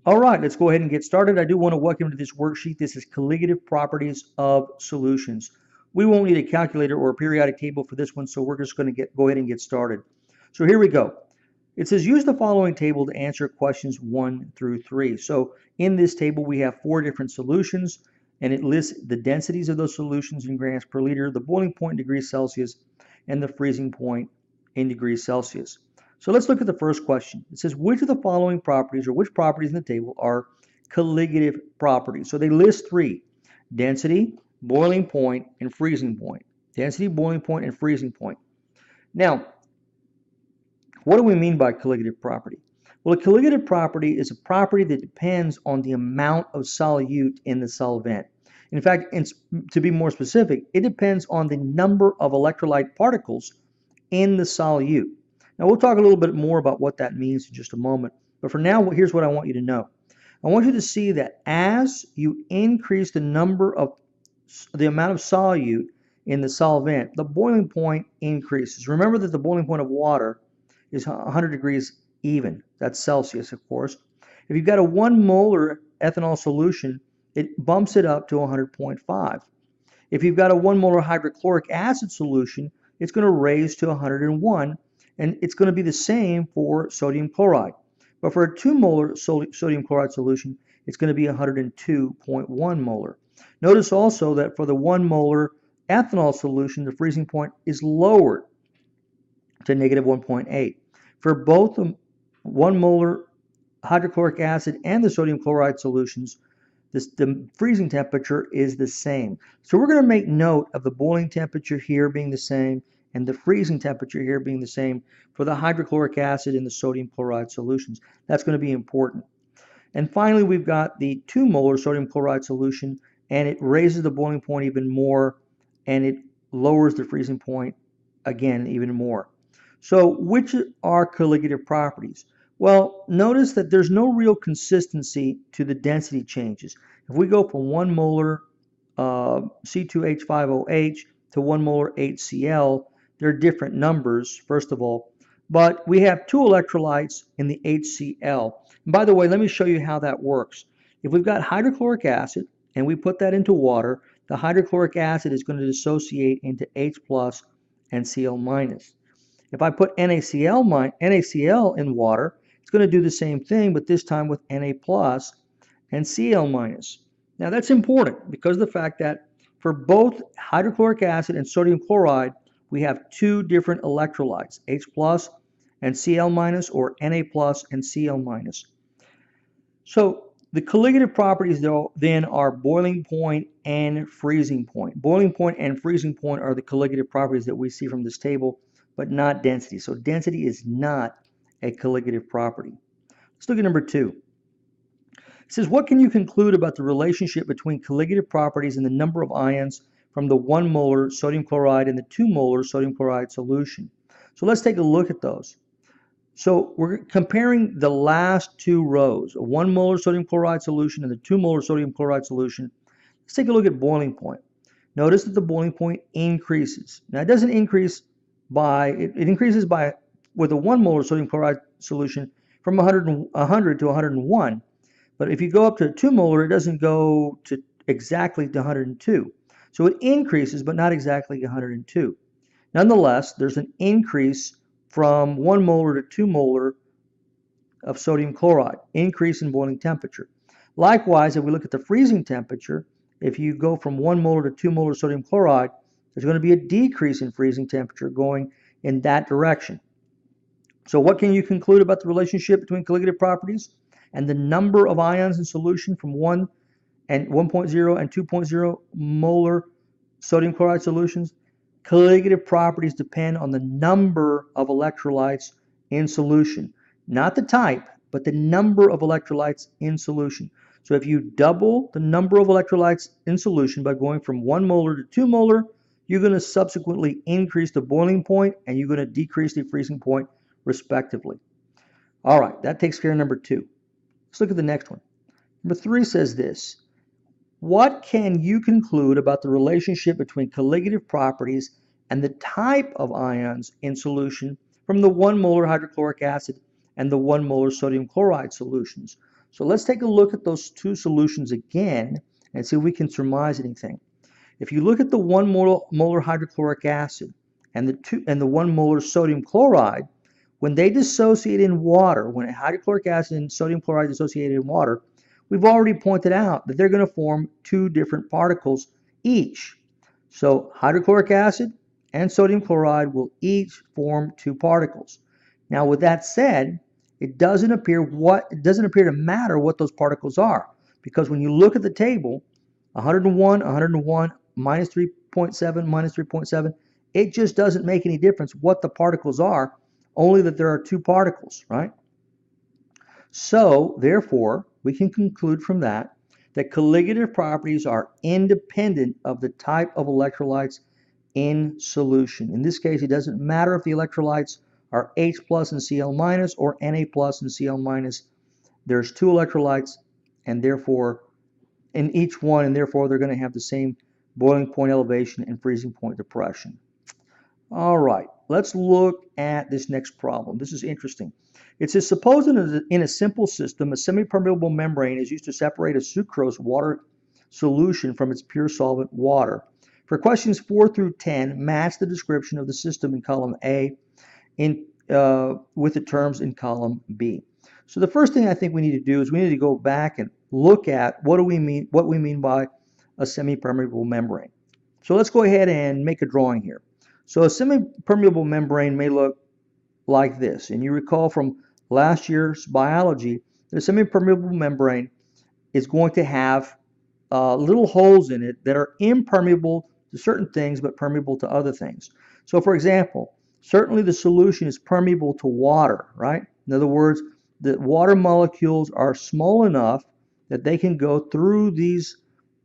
All right, let's go ahead and get started. I do want to welcome you to this worksheet. This is colligative properties of solutions. We won't need a calculator or a periodic table for this one, so we're just going to go ahead and get started. So here we go. It says use the following table to answer questions 1 through 3. So in this table we have 4 different solutions, and it lists the densities of those solutions in grams per liter, the boiling point in degrees Celsius, and the freezing point in degrees Celsius. So let's look at the first question. It says, which of the following properties or which properties in the table are colligative properties? So they list 3: density, boiling point, and freezing point. Density, boiling point, and freezing point. Now, what do we mean by colligative property? Well, a colligative property is a property that depends on the amount of solute in the solvent. In fact, to be more specific, it depends on the number of electrolyte particles in the solute. Now, we'll talk a little bit more about what that means in just a moment. But for now, here's what I want you to know. I want you to see that as you increase the amount of solute in the solvent, the boiling point increases. Remember that the boiling point of water is 100 degrees even. That's Celsius, of course. If you've got a 1 molar ethanol solution, it bumps it up to 100.5. If you've got a 1 molar hydrochloric acid solution, it's going to raise to 101, and it's going to be the same for sodium chloride. But for a 2 molar sodium chloride solution, it's going to be 102.1 molar. Notice also that for the 1 molar ethanol solution, the freezing point is lowered to negative 1.8. For both the 1 molar hydrochloric acid and the sodium chloride solutions, the freezing temperature is the same. So we're going to make note of the boiling temperature here being the same and the freezing temperature here being the same for the hydrochloric acid and the sodium chloride solutions. That's going to be important. And finally, we've got the 2 molar sodium chloride solution, and it raises the boiling point even more, and it lowers the freezing point again even more. So which are colligative properties? Well, notice that there's no real consistency to the density changes. If we go from 1 molar C2H5OH to 1 molar HCl, they're different numbers, first of all, but we have 2 electrolytes in the HCl. And by the way, let me show you how that works. If we've got hydrochloric acid and we put that into water, the hydrochloric acid is going to dissociate into H plus and Cl minus. If I put NaCl in water, it's going to do the same thing, but this time with Na plus and Cl minus. Now that's important because of the fact that for both hydrochloric acid and sodium chloride, we have 2 different electrolytes, H plus and Cl minus, or Na plus and Cl minus. So the colligative properties, though, then are boiling point and freezing point. Boiling point and freezing point are the colligative properties that we see from this table, but not density. So density is not a colligative property. Let's look at number 2. It says, what can you conclude about the relationship between colligative properties and the number of ions from the 1 molar sodium chloride and the 2 molar sodium chloride solution? So let's take a look at those. So we're comparing the last 2 rows, a 1 molar sodium chloride solution and the 2 molar sodium chloride solution. Let's take a look at boiling point. Notice that the boiling point increases. Now it doesn't increase by, it increases by, with a 1 molar sodium chloride solution from 100 to 101. But if you go up to 2 molar, it doesn't go to exactly to 102. So it increases, but not exactly 102. Nonetheless, there's an increase from 1 molar to 2 molar of sodium chloride, increase in boiling temperature. Likewise, if we look at the freezing temperature, if you go from 1 molar to 2 molar sodium chloride, there's going to be a decrease in freezing temperature going in that direction. So what can you conclude about the relationship between colligative properties and the number of ions in solution from 1 and 1.0 and 2.0 molar sodium chloride solutions? Colligative properties depend on the number of electrolytes in solution. Not the type, but the number of electrolytes in solution. So if you double the number of electrolytes in solution by going from 1 molar to 2 molar, you're going to subsequently increase the boiling point and you're going to decrease the freezing point respectively. All right, that takes care of number 2. Let's look at the next one. Number 3 says this. What can you conclude about the relationship between colligative properties and the type of ions in solution from the 1 molar hydrochloric acid and the 1 molar sodium chloride solutions? So let's take a look at those two solutions again and see if we can surmise anything. If you look at the 1 molar hydrochloric acid and the 1 molar sodium chloride, when they dissociate in water, when hydrochloric acid and sodium chloride dissociate in water, we've already pointed out that they're going to form two different particles each. So hydrochloric acid and sodium chloride will each form two particles. Now, with that said, it doesn't appear to matter what those particles are, because when you look at the table, 101, minus 3.7, minus 3.7, it just doesn't make any difference what the particles are, only that there are two particles, right? So, therefore, we can conclude from that colligative properties are independent of the type of electrolytes in solution. In this case, it doesn't matter if the electrolytes are H plus and Cl minus or Na plus and Cl minus. There's two electrolytes, and therefore, in each one, and therefore they're going to have the same boiling point elevation and freezing point depression. All right, let's look at this next problem. This is interesting. It says, suppose in a simple system, a semi-permeable membrane is used to separate a sucrose water solution from its pure solvent water. For questions 4 through 10, match the description of the system in column A with the terms in column B. So the first thing I think we need to do is we need to go back and look at what we mean by a semi-permeable membrane. So let's go ahead and make a drawing here. So a semi-permeable membrane may look like this. And you recall from last year's biology that a semi-permeable membrane is going to have little holes in it that are impermeable to certain things but permeable to other things. So for example, certainly the solution is permeable to water, right? In other words, the water molecules are small enough that they can go through these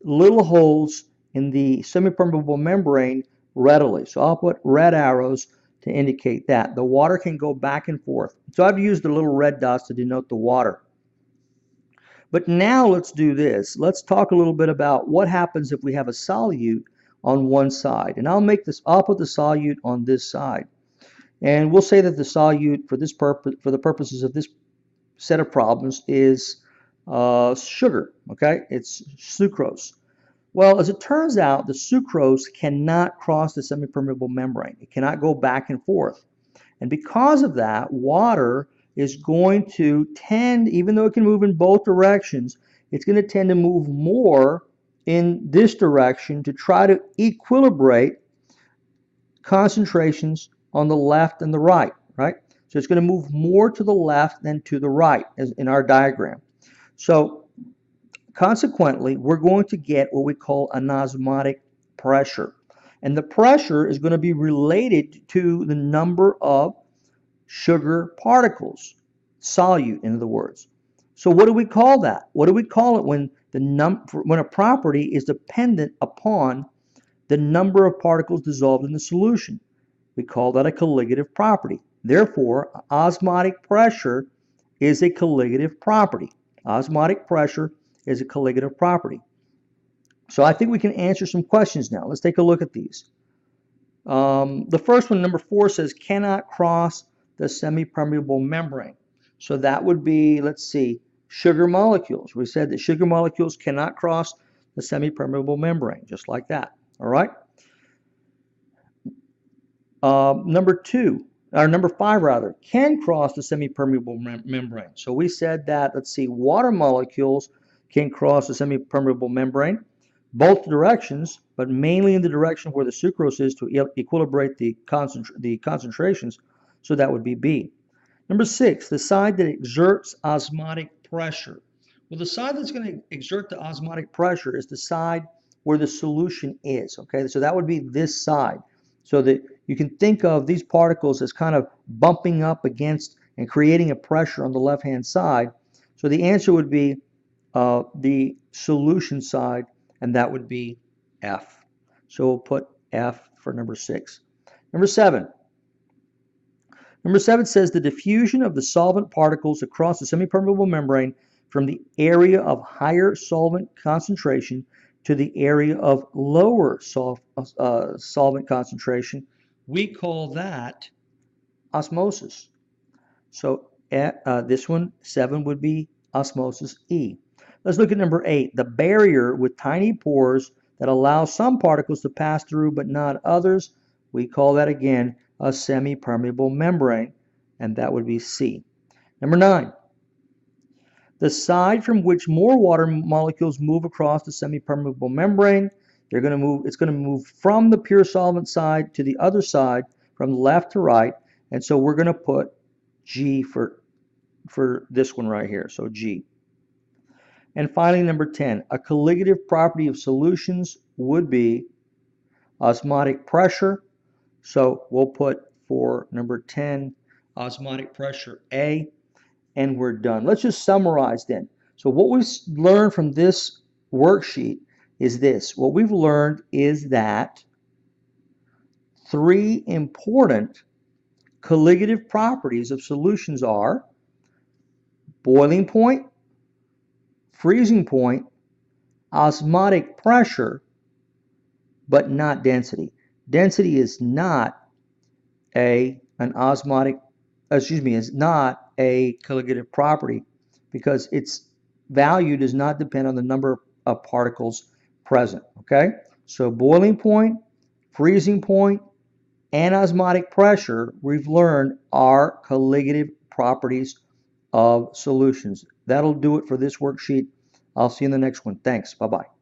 little holes in the semi-permeable membrane readily. So I'll put red arrows to indicate that. The water can go back and forth. So I've used the little red dots to denote the water. But now let's do this. Let's talk a little bit about what happens if we have a solute on one side. And I'll put the solute on this side. And we'll say that the solute for the purposes of this set of problems is sugar, okay? It's sucrose. Well, as it turns out, the sucrose cannot cross the semipermeable membrane. It cannot go back and forth. And because of that, water is going to tend, even though it can move in both directions, it's going to tend to move more in this direction to try to equilibrate concentrations on the left and the right, right? So it's going to move more to the left than to the right, as in our diagram. So consequently, we're going to get what we call an osmotic pressure. And the pressure is going to be related to the number of sugar particles, solute in other words. So what do we call that? What do we call it when a property is dependent upon the number of particles dissolved in the solution? We call that a colligative property. Therefore, osmotic pressure is a colligative property. Osmotic pressure is a colligative property. So I think we can answer some questions now. Let's take a look at these. The first one, number 4, says cannot cross the semi-permeable membrane. So that would be, let's see, sugar molecules. We said that sugar molecules cannot cross the semi-permeable membrane, just like that. All right. Number 5 rather, can cross the semi-permeable membrane. So we said that, let's see, water molecules can cross the semi-permeable membrane, both directions, but mainly in the direction where the sucrose is to equilibrate the concentrations. So that would be B. Number 6, the side that exerts osmotic pressure. Well, the side that's going to exert the osmotic pressure is the side where the solution is. Okay, so that would be this side. So that you can think of these particles as kind of bumping up against and creating a pressure on the left-hand side. So the answer would be the solution side, and that would be F. So we'll put F for number 6. Number 7. Number 7 says the diffusion of the solvent particles across the semipermeable membrane from the area of higher solvent concentration to the area of lower solvent concentration, we call that osmosis. So this one, 7, would be osmosis E. Let's look at number 8, the barrier with tiny pores that allow some particles to pass through but not others. We call that again a semi-permeable membrane, and that would be C. Number 9, the side from which more water molecules move across the semi-permeable membrane. It's going to move from the pure solvent side to the other side, from left to right, and so we're going to put G for this one right here, so G. And finally, number 10, a colligative property of solutions would be osmotic pressure. So we'll put for number 10, osmotic pressure A, and we're done. Let's just summarize then. So what we've learned from this worksheet is this. What we've learned is that 3 important colligative properties of solutions are boiling point, freezing point, osmotic pressure, but not density. Density is not is not a colligative property because its value does not depend on the number of particles present. Okay, so boiling point, freezing point, and osmotic pressure, we've learned are colligative properties of solutions. That'll do it for this worksheet. I'll see you in the next one. Thanks. Bye-bye.